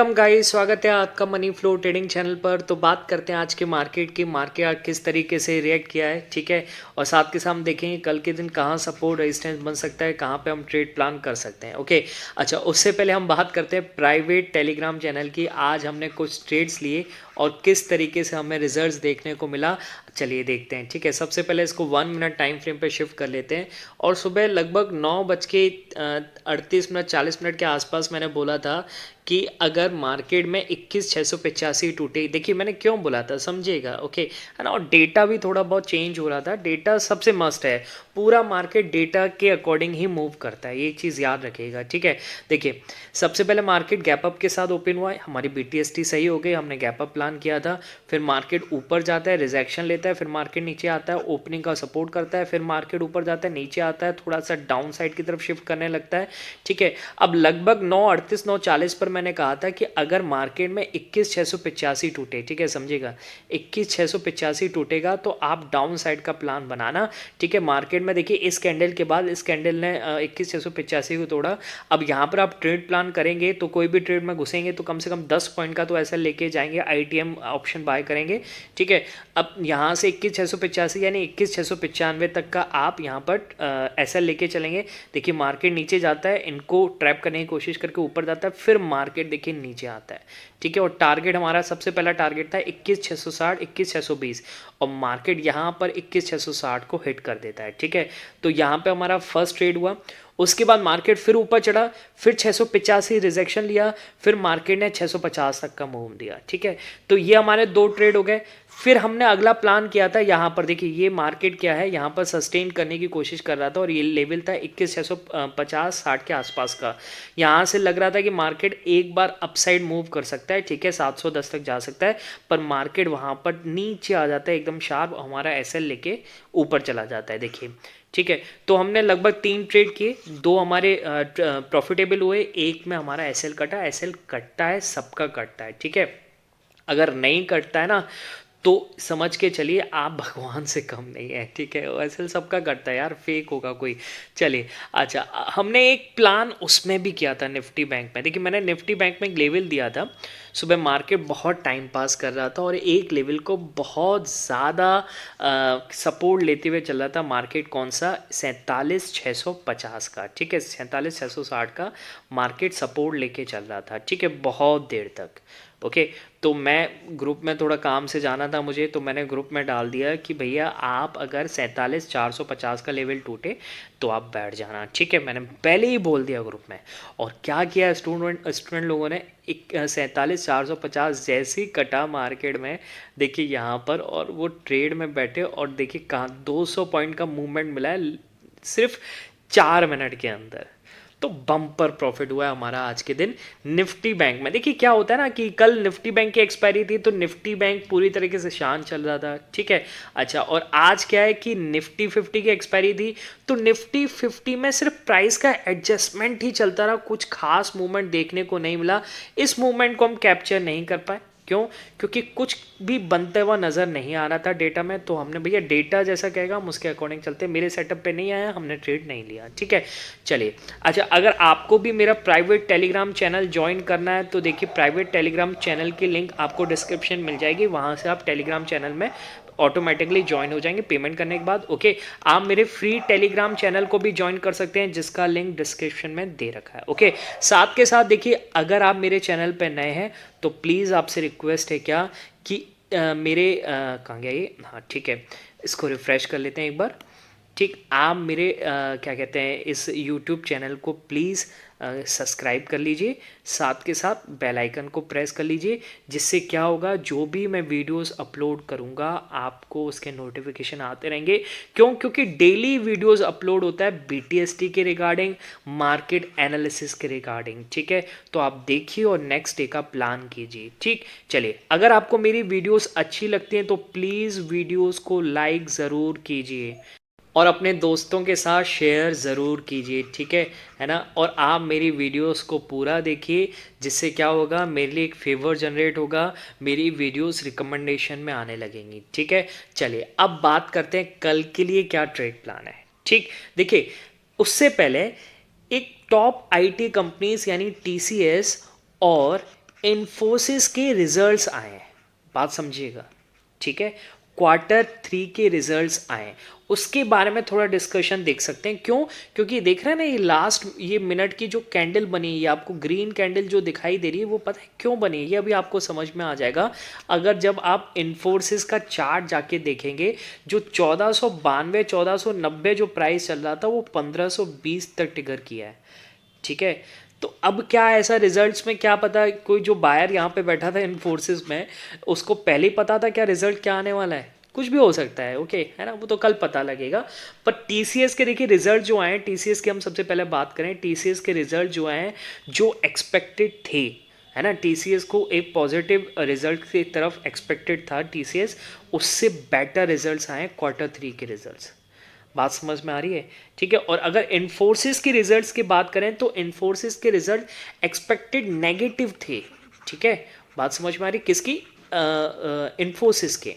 Welcome guys, स्वागत है आपका मनी फ्लो ट्रेडिंग चैनल पर। तो बात करते हैं आज के मार्केट की। मार्केट आज किस तरीके से रिएक्ट किया है, ठीक है। और साथ के साथ हम देखेंगे कल के दिन कहाँ सपोर्ट रेजिस्टेंस बन सकता है, कहाँ पे हम ट्रेड प्लान कर सकते हैं। ओके, अच्छा, उससे पहले हम बात करते हैं प्राइवेट टेलीग्राम चैनल की। आज हमने कुछ ट्रेड्स लिए और किस तरीके से हमें रिजल्ट्स देखने को मिला, चलिए देखते हैं, ठीक है। सबसे पहले इसको 1 मिनट टाइम फ्रेम पे शिफ्ट कर लेते हैं। और सुबह लगभग 9:38 40 मिनट के आसपास मैंने बोला था कि अगर मार्केट में 21,685 टूटे, देखिए मैंने क्यों बोला था समझिएगा, ओके, है ना। और डेटा भी थोड़ा बहुत चेंज हो रहा था। डेटा सबसे मस्ट है, पूरा मार्केट डेटा के अकॉर्डिंग ही मूव करता है, ये चीज़ याद रखिएगा, ठीक है। देखिए सबसे पहले मार्केट गैप अप के साथ ओपन हुआ है, हमारी BTST सही हो गई, हमने गैप अप प्लान किया था। फिर मार्केट ऊपर जाता है, रिजेक्शन लेता है, फिर मार्केट नीचे आता है, ओपनिंग का सपोर्ट करता है, फिर मार्केट ऊपर जाता है, नीचे आता है, थोड़ा सा डाउन साइड की तरफ शिफ्ट करने लगता है, ठीक है। अब लगभग 9:38 9:40 पर मैंने कहा था कि अगर मार्केट में 21,685 टूटे, ठीक है, समझिएगा, 21,685 टूटेगा तो आप डाउन साइड का प्लान बनाना, ठीक है। मार्केट में देखिए इस कैंडल के बाद इस कैंडल ने 21,685 को तोड़ा। अब यहाँ पर आप ट्रेड प्लान करेंगे तो कोई भी ट्रेड में घुसेंगे तो कम से कम 10 पॉइंट का तो ऐसा लेके जाएंगे, ITM ऑप्शन बाय करेंगे, ठीक है। अब यहाँ से 21,685 यानी 21,695 तक का आप यहाँ पर ऐसा लेके चलेंगे। देखिए मार्केट नीचे जाता है, इनको ट्रैप करने की कोशिश करके ऊपर जाता है, फिर मार्केट देखिए नीचे आता है, ठीक है। और टारगेट हमारा सबसे पहला टारगेट था 21,660 21,620 और मार्केट यहाँ पर 21,660 को हिट कर देता है, ठीक है। तो यहाँ पे हमारा फर्स्ट ट्रेड हुआ। उसके बाद मार्केट फिर ऊपर चढ़ा, फिर 685 रिजेक्शन लिया, फिर मार्केट ने 650 तक का मूव दिया, ठीक है। तो ये हमारे दो ट्रेड हो गए। फिर हमने अगला प्लान किया था, यहाँ पर देखिए ये मार्केट क्या है, यहाँ पर सस्टेन करने की कोशिश कर रहा था और ये लेवल था 21,650 60 के आसपास का। यहाँ से लग रहा था कि मार्केट एक बार अपसाइड मूव कर सकता है, ठीक है, 710 तक जा सकता है, पर मार्केट वहाँ पर नीचे आ जाता है एकदम शार्प, हमारा SL लेके ऊपर चला जाता है, देखिए, ठीक है। तो हमने लगभग 3 ट्रेड किए, 2 हमारे प्रॉफिटेबल हुए, एक में हमारा SL कटा। SL कटता है, सबका कटता है, ठीक है। अगर नहीं कटता है ना तो समझ के चलिए आप भगवान से कम नहीं है, ठीक है। वैसे सबका करता है यार, फेक होगा कोई। चलिए, अच्छा, हमने एक प्लान उसमें भी किया था निफ्टी बैंक में। देखिए मैंने निफ्टी बैंक में एक लेवल दिया था, सुबह मार्केट बहुत टाइम पास कर रहा था और एक लेवल को बहुत ज़्यादा सपोर्ट लेते हुए चल रहा था मार्केट, कौन सा, 47,650 का, ठीक है, 47,660 का मार्केट सपोर्ट लेके चल रहा था, ठीक है, बहुत देर तक। ओके, तो मैं ग्रुप में थोड़ा काम से जाना था मुझे, तो मैंने ग्रुप में डाल दिया कि भैया आप अगर 47,450 का लेवल टूटे तो आप बैठ जाना, ठीक है, मैंने पहले ही बोल दिया ग्रुप में। और क्या किया स्टूडेंट लोगों ने, 47,450 जैसे ही कटा मार्केट में, देखिए यहाँ पर, और वो ट्रेड में बैठे और देखिए कहाँ 200 पॉइंट का मूवमेंट मिला है सिर्फ 4 मिनट के अंदर। तो बम्पर प्रॉफिट हुआ है हमारा आज के दिन निफ्टी बैंक में। देखिए क्या होता है ना कि कल निफ्टी बैंक की एक्सपायरी थी तो निफ्टी बैंक पूरी तरीके से शांत चल रहा था, ठीक है। अच्छा, और आज क्या है कि निफ्टी 50 की एक्सपायरी थी तो निफ्टी 50 में सिर्फ प्राइस का एडजस्टमेंट ही चलता रहा, कुछ खास मूवमेंट देखने को नहीं मिला। इस मूवमेंट को हम कैप्चर नहीं कर पाए, क्यों, क्योंकि कुछ भी बनता हुआ नज़र नहीं आ रहा था डेटा में। तो हमने भैया डेटा जैसा कहेगा हम उसके अकॉर्डिंग चलते, मेरे सेटअप पे नहीं आया, हमने ट्रेड नहीं लिया, ठीक है। चलिए, अच्छा, अगर आपको भी मेरा प्राइवेट टेलीग्राम चैनल ज्वाइन करना है तो देखिए प्राइवेट टेलीग्राम चैनल की लिंक आपको डिस्क्रिप्शन मिल जाएगी, वहाँ से आप टेलीग्राम चैनल में ऑटोमेटिकली ज्वाइन हो जाएंगे पेमेंट करने के बाद। ओके, आप मेरे फ्री टेलीग्राम चैनल को भी ज्वाइन कर सकते हैं जिसका लिंक डिस्क्रिप्शन में दे रखा है। ओके, साथ के साथ देखिए अगर आप मेरे चैनल पर नए हैं तो प्लीज़ आपसे रिक्वेस्ट है क्या कि मेरे कहाँ गया ये, हाँ ठीक है, इसको रिफ़्रेश कर लेते हैं एक बार, ठीक। आप मेरे क्या कहते हैं इस YouTube चैनल को प्लीज़ सब्सक्राइब कर लीजिए, साथ के साथ बेल आइकन को प्रेस कर लीजिए, जिससे क्या होगा, जो भी मैं वीडियोस अपलोड करूंगा आपको उसके नोटिफिकेशन आते रहेंगे। क्यों, क्योंकि डेली वीडियोस अपलोड होता है BTST के रिगार्डिंग, मार्केट एनालिसिस के रिगार्डिंग, ठीक है। तो आप देखिए और नेक्स्ट डे का प्लान कीजिए, ठीक। चलिए, अगर आपको मेरी वीडियोस अच्छी लगती हैं तो प्लीज़ वीडियोस को लाइक ज़रूर कीजिए और अपने दोस्तों के साथ शेयर ज़रूर कीजिए, ठीक है ना। और आप मेरी वीडियोस को पूरा देखिए, जिससे क्या होगा, मेरे लिए एक फेवर जनरेट होगा, मेरी वीडियोस रिकमेंडेशन में आने लगेंगी, ठीक है। चलिए अब बात करते हैं कल के लिए क्या ट्रेड प्लान है, ठीक। देखिए उससे पहले एक टॉप IT कंपनीज यानी TCS और इन्फोसिस के रिजल्ट्स आए हैं, बात समझिएगा, ठीक है। Q3 के रिजल्ट्स आए, उसके बारे में थोड़ा डिस्कशन देख सकते हैं। क्यों? क्योंकि देख रहे हैं ना, ये लास्ट ये मिनट की जो कैंडल बनी है, ये आपको ग्रीन कैंडल जो दिखाई दे रही है, वो पता है क्यों बनी है? ये अभी आपको समझ में आ जाएगा अगर जब आप इन्फोसिस का चार्ट जाके देखेंगे। जो 1492 1490 जो प्राइस चल रहा था, वो 1520 तक टिगर किया है, ठीक है। तो अब क्या ऐसा रिजल्ट्स में क्या पता, कोई जो बायर यहाँ पे बैठा था इन्फोसिस में, उसको पहले ही पता था क्या रिजल्ट क्या आने वाला है? कुछ भी हो सकता है, ओके, है ना, वो तो कल पता लगेगा। पर टीसीएस के देखिए रिजल्ट जो आए, टीसीएस के हम सबसे पहले बात करें, टीसीएस के रिजल्ट जो आए, जो एक्सपेक्टेड थे, है ना, टीसीएस को एक पॉजिटिव रिजल्ट की तरफ एक्सपेक्टेड था टीसीएस, उससे बेटर रिजल्ट्स आए Q3 के रिजल्ट्स। बात समझ में आ रही है? ठीक है। और अगर इन्फोसिस की रिजल्ट्स की बात करें तो इन्फोसिस के रिजल्ट एक्सपेक्टेड नेगेटिव थे, ठीक है। बात समझ में आ रही किसकी? इन्फोसिस के।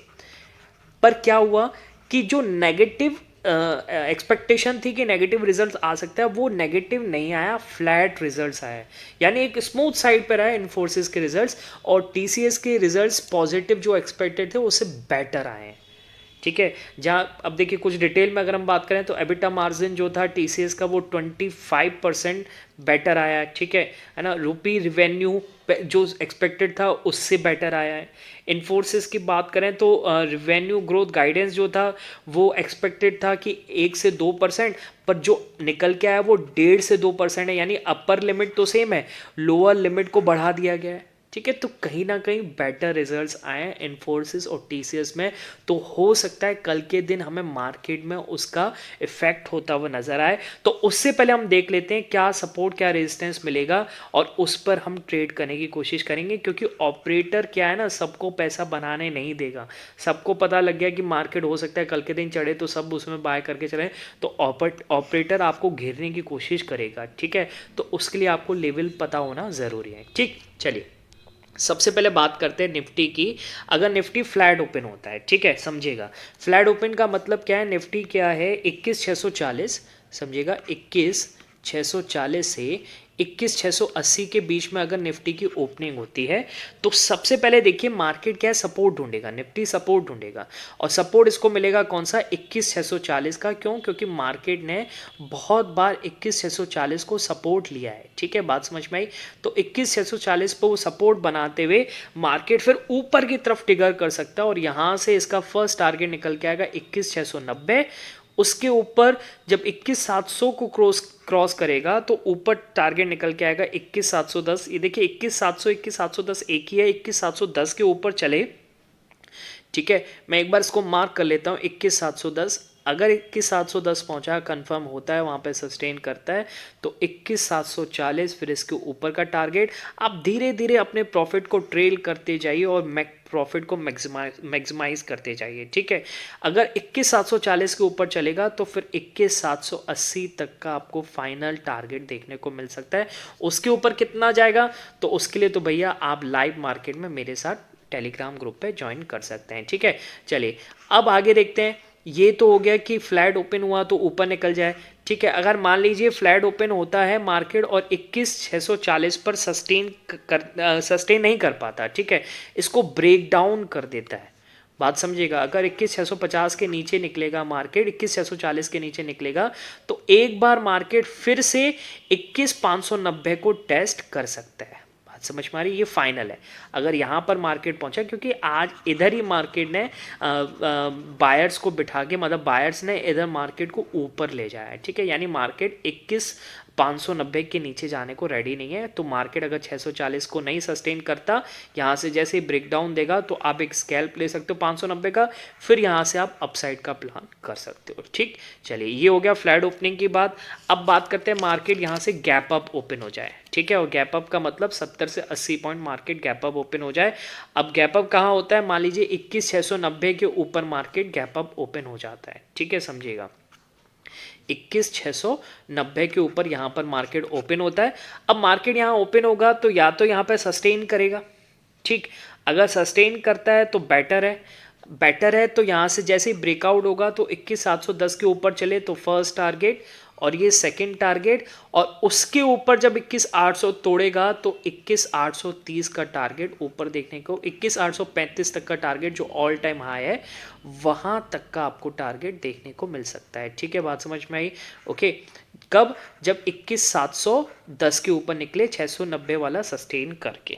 पर क्या हुआ कि जो नेगेटिव एक्सपेक्टेशन थी कि नेगेटिव रिजल्ट आ सकता है, वो नेगेटिव नहीं आया, फ्लैट रिजल्ट्स आया, यानी एक स्मूथ साइड पर आया इन्फोसिस के रिजल्ट्स। और टीसीएस के रिजल्ट्स पॉजिटिव जो एक्सपेक्टेड थे उससे बेटर आए, ठीक है। जहाँ अब देखिए कुछ डिटेल में अगर हम बात करें तो एबिटा मार्जिन जो था टीसीएस का, वो 25% बेटर आया है, ठीक है ना। रुपी रिवेन्यू जो एक्सपेक्टेड था उससे बेटर आया है। इन्फोसिस की बात करें तो रिवेन्यू ग्रोथ गाइडेंस जो था वो एक्सपेक्टेड था कि 1 से 2%, पर जो निकल के आया वो 1.5 से 2% है, यानी अपर लिमिट तो सेम है, लोअर लिमिट को बढ़ा दिया गया है, ठीक है। तो कहीं ना कहीं बेटर रिजल्ट्स आए इन्फोसिस और टीसीएस में। तो हो सकता है कल के दिन हमें मार्केट में उसका इफेक्ट होता हुआ नजर आए। तो उससे पहले हम देख लेते हैं क्या सपोर्ट क्या रेजिस्टेंस मिलेगा, और उस पर हम ट्रेड करने की कोशिश करेंगे। क्योंकि ऑपरेटर क्या है ना, सबको पैसा बनाने नहीं देगा। सबको पता लग गया कि मार्केट हो सकता है कल के दिन चढ़े, तो सब उसमें बाय करके चले, तो ऑपरेटर आपको घेरने की कोशिश करेगा, ठीक है। तो उसके लिए आपको लेवल पता होना ज़रूरी है, ठीक। चलिए सबसे पहले बात करते हैं निफ्टी की। अगर निफ्टी फ्लैट ओपन होता है, ठीक है, समझिएगा, फ्लैट ओपन का मतलब क्या है, निफ्टी क्या है, 21,640, समझिएगा, 21,640 से 21,680 के बीच में अगर निफ्टी की ओपनिंग होती है, तो सबसे पहले देखिए मार्केट क्या है, सपोर्ट ढूंढेगा, निफ्टी सपोर्ट ढूंढेगा। और सपोर्ट इसको मिलेगा कौन सा, 21,640 का। क्यों? क्योंकि मार्केट ने बहुत बार 21,640 को सपोर्ट लिया है, ठीक है, बात समझ में आई। तो 21,640 पर वो सपोर्ट बनाते हुए मार्केट फिर ऊपर की तरफ टिगर कर सकता है, और यहाँ से इसका फर्स्ट टारगेट निकल के आएगा 21,690। उसके ऊपर जब 21,700 को क्रॉस करेगा तो ऊपर टारगेट निकल के आएगा 21,710। ये देखिए 21,700 21,710 एक ही है, 21,710 के ऊपर चले, ठीक है। मैं एक बार इसको मार्क कर लेता हूँ, 21,710। अगर 21,710 पहुंचा, कंफर्म होता है, वहां पे सस्टेन करता है, तो 21,740 फिर इसके ऊपर का टारगेट। आप धीरे धीरे अपने प्रॉफिट को ट्रेल करते जाइए और प्रॉफिट को मैक्सिमाइज करते जाइए, ठीक है। अगर 21,740 के ऊपर चलेगा तो फिर 21,780 तक का आपको फाइनल टारगेट देखने को मिल सकता है। उसके ऊपर कितना जाएगा, तो उसके लिए तो भैया आप लाइव मार्केट में मेरे साथ टेलीग्राम ग्रुप पे ज्वाइन कर सकते हैं, ठीक है। चलिए अब आगे देखते हैं। ये तो हो गया कि फ्लैट ओपन हुआ तो ऊपर निकल जाए, ठीक है। अगर मान लीजिए फ्लैट ओपन होता है मार्केट और 21,640 पर सस्टेन नहीं कर पाता, ठीक है, इसको ब्रेक डाउन कर देता है, बात समझिएगा। अगर 21,650 के नीचे निकलेगा मार्केट, 21,640 के नीचे निकलेगा, तो एक बार मार्केट फिर से 21,590 को टेस्ट कर सकता है, समझ में आ रही, ये फाइनल है अगर यहाँ पर मार्केट पहुंचा। क्योंकि आज इधर ही मार्केट ने बायर्स को बिठा के, मतलब बायर्स ने इधर मार्केट को ऊपर ले जाया है, ठीक है। यानी मार्केट 21,590 के नीचे जाने को रेडी नहीं है। तो मार्केट अगर 640 को नहीं सस्टेन करता, यहाँ से जैसे ही ब्रेक डाउन देगा तो आप एक स्कैल्प ले सकते हो 590 का, फिर यहाँ से आप अपसाइड का प्लान कर सकते हो, ठीक। चलिए ये हो गया फ्लैट ओपनिंग की बात। अब बात करते हैं मार्केट यहाँ से गैप अप ओपन हो जाए, ठीक है। और गैप अप का मतलब 70 से 80 point market gap up open हो जाए। अब गैप अप कहाँ होता है, मान लीजिए 21,690 के ऊपर मार्केट गैप अप ओपन हो जाता है, ठीक है, समझिएगा। 21,690 के ऊपर यहाँ पर मार्केट ओपन होता है। अब मार्केट यहाँ ओपन होगा तो या तो यहाँ पर सस्टेन करेगा, ठीक। अगर सस्टेन करता है तो बेटर है तो यहाँ से जैसे ही ब्रेकआउट होगा तो 21,710 के ऊपर चले तो फर्स्ट टारगेट, और ये सेकंड टारगेट, और उसके ऊपर जब 21,800 तोड़ेगा तो 21,830 का टारगेट ऊपर देखने को, 21,835 तक का टारगेट जो ऑल टाइम हाई है वहां तक का आपको टारगेट देखने को मिल सकता है। ठीक है, बात समझ में आई? ओके, कब? जब 21,710 के ऊपर निकले 690 वाला सस्टेन करके।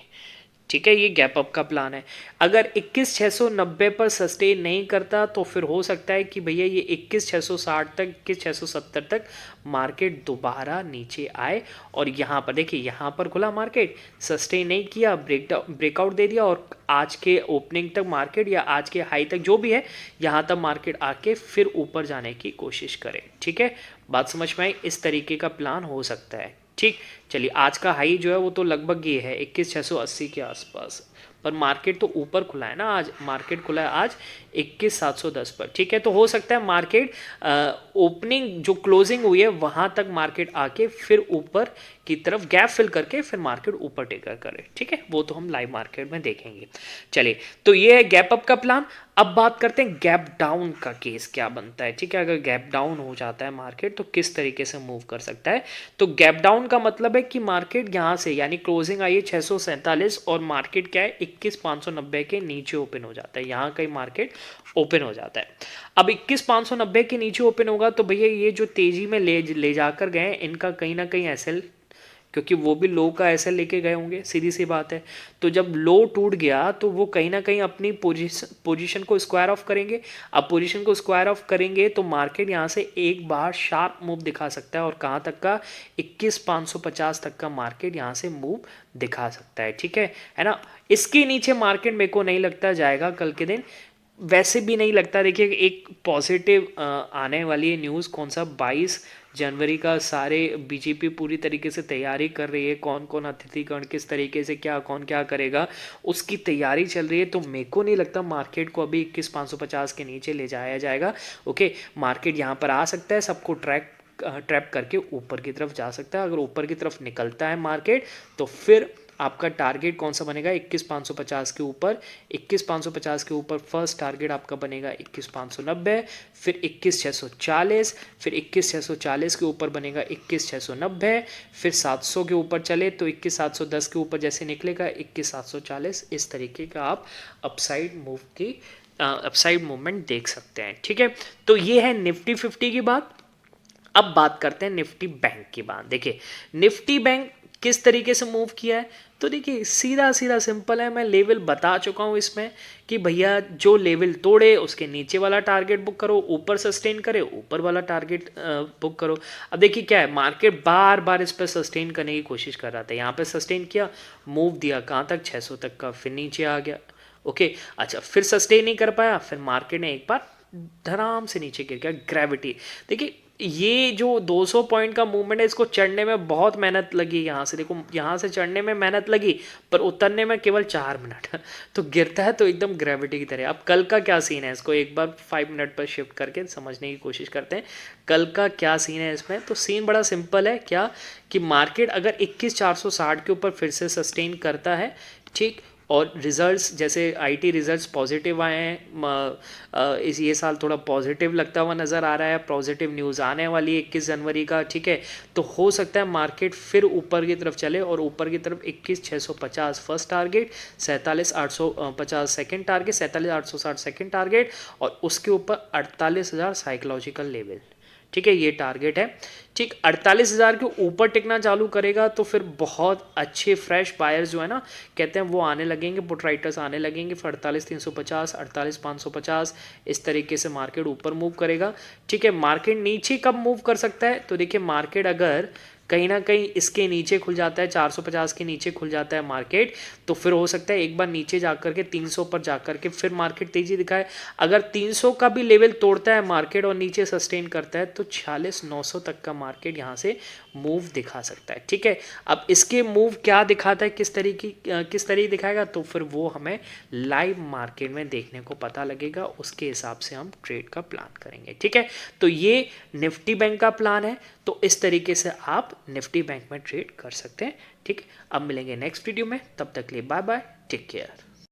ठीक है, ये गैप अप का प्लान है। अगर 21,690 पर सस्टेन नहीं करता तो फिर हो सकता है कि भैया ये 21,660 तक, 21,670 तक मार्केट दोबारा नीचे आए, और यहाँ पर देखिए, यहाँ पर खुला मार्केट, सस्टेन नहीं किया, ब्रेकआउट दे दिया, और आज के ओपनिंग तक मार्केट या आज के हाई तक जो भी है यहाँ तक मार्केट आके फिर ऊपर जाने की कोशिश करे। ठीक है, बात समझ में आई? इस तरीके का प्लान हो सकता है। ठीक, चलिए, आज का हाई जो है वो तो लगभग ये है 21,680 के आसपास, पर मार्केट तो ऊपर खुला है ना, आज मार्केट खुला है आज 21,710 पर। ठीक है, तो हो सकता है मार्केट ओपनिंग जो क्लोजिंग हुई है वहां तक मार्केट आके फिर ऊपर की तरफ गैप फिल करके फिर मार्केट ऊपर टेकर करे। ठीक है, वो तो हम लाइव मार्केट में देखेंगे। चलिए, तो ये है गैप अप का प्लान। अब बात करते हैं गैप डाउन का केस क्या बनता है। ठीक है, अगर गैप डाउन हो जाता है मार्केट तो किस तरीके से मूव कर सकता है। तो गैप डाउन का मतलब है कि मार्केट यहाँ से, यानी क्लोजिंग आई है 647 और मार्केट क्या है 21,590 के नीचे ओपन हो जाता है, यहाँ कहीं मार्केट ओपन हो जाता है। अब 21,590 के नीचे ओपन होगा तो भैया ये जो तेजी में ले जाकर गए इनका कहीं ना कहीं एसएल, क्योंकि वो भी लो का एसएल लेके गए होंगे, सीधी सी बात है। तो जब लो टूट गया तो वो कहीं ना कहीं अपनी पोजीशन को स्क्वायर ऑफ करेंगे। अब पोजीशन को स्क्वायर ऑफ करेंगे तो मार्केट यहाँ से एक बार शार्प मूव दिखा सकता है, और कहाँ तक का? 21,550 तक का मार्केट यहाँ से मूव दिखा सकता है। ठीक है ना? इसके नीचे मार्केट मेरे को नहीं लगता जाएगा कल के दिन, वैसे भी नहीं लगता। देखिए, एक पॉजिटिव आने वाली है न्यूज़, कौन सा? 22 जनवरी का सारे बीजेपी पूरी तरीके से तैयारी कर रही है, कौन कौन अतिथिगण किस तरीके से क्या कौन क्या करेगा उसकी तैयारी चल रही है। तो मेरे को नहीं लगता मार्केट को अभी 21,550 के नीचे ले जाया जाएगा। ओके, मार्केट यहाँ पर आ सकता है, सबको ट्रैप करके ऊपर की तरफ जा सकता है। अगर ऊपर की तरफ निकलता है मार्केट तो फिर आपका टारगेट कौन सा बनेगा? 21,550 के ऊपर। 21,550 के ऊपर फर्स्ट टारगेट आपका बनेगा 21,590, फिर 21,640, फिर 21,640 के ऊपर बनेगा 21,690, फिर 700 के ऊपर चले तो 21,710 के ऊपर जैसे निकलेगा 21,740। इस तरीके का आप अपसाइड मूवमेंट देख सकते हैं। ठीक है, तो ये है निफ्टी 50 की बात। अब बात करते हैं निफ्टी बैंक की बात। देखिए, निफ्टी बैंक किस तरीके से मूव किया है, तो देखिए सीधा सीधा सिंपल है, मैं लेवल बता चुका हूँ इसमें कि भैया जो लेवल तोड़े उसके नीचे वाला टारगेट बुक करो, ऊपर सस्टेन करे ऊपर वाला टारगेट बुक करो। अब देखिए क्या है, मार्केट बार बार इस पर सस्टेन करने की कोशिश कर रहा था, यहाँ पे सस्टेन किया, मूव दिया कहाँ तक? 600 तक का, फिर नीचे आ गया। ओके, अच्छा, फिर सस्टेन नहीं कर पाया, फिर मार्केट ने एक बार धड़ाम से नीचे गिर गया। ग्रेविटी देखिए, ये जो 200 पॉइंट का मूवमेंट है इसको चढ़ने में बहुत मेहनत लगी। यहाँ से देखो, यहाँ से चढ़ने में मेहनत लगी पर उतरने में केवल 4 मिनट तो गिरता है तो एकदम ग्रेविटी की तरह। अब कल का क्या सीन है, इसको एक बार 5 मिनट पर शिफ्ट करके समझने की कोशिश करते हैं। कल का क्या सीन है इसमें, तो सीन बड़ा सिंपल है, क्या कि मार्केट अगर 21,460 के ऊपर फिर से सस्टेन करता है, ठीक, और रिजल्ट्स जैसे आईटी रिजल्ट्स पॉजिटिव आए हैं, इस ये साल थोड़ा पॉजिटिव लगता हुआ नज़र आ रहा है, पॉजिटिव न्यूज़ आने वाली है 21 जनवरी का। ठीक है, तो हो सकता है मार्केट फिर ऊपर की तरफ चले, और ऊपर की तरफ 21,650 first target, 47,850 second target, 47,860 second target, और उसके ऊपर 48,000 साइकोलॉजिकल लेवल। ठीक है, ये टारगेट है। ठीक, 48,000 के ऊपर टिकना चालू करेगा तो फिर बहुत अच्छे फ्रेश बायर्स जो है ना, कहते हैं वो आने लगेंगे, पुट राइटर्स आने लगेंगे, फिर 48,350, 48,550 इस तरीके से मार्केट ऊपर मूव करेगा। ठीक है, मार्केट नीचे कब मूव कर सकता है, तो देखिए मार्केट अगर कहीं ना कहीं इसके नीचे खुल जाता है, 450 के नीचे खुल जाता है मार्केट, तो फिर हो सकता है एक बार नीचे जाकर के 300 पर जाकर के फिर मार्केट तेजी दिखाए। अगर 300 का भी लेवल तोड़ता है मार्केट और नीचे सस्टेन करता है तो 46,900 तक का मार्केट यहाँ से मूव दिखा सकता है। ठीक है, अब इसके मूव क्या दिखाता है, किस तरीके दिखाएगा, तो फिर वो हमें लाइव मार्केट में देखने को पता लगेगा, उसके हिसाब से हम ट्रेड का प्लान करेंगे। ठीक है, तो ये निफ्टी बैंक का प्लान है, तो इस तरीके से आप निफ्टी बैंक में ट्रेड कर सकते हैं। ठीक, अब मिलेंगे नेक्स्ट वीडियो में, तब तक के लिए बाय बाय, टेक केयर।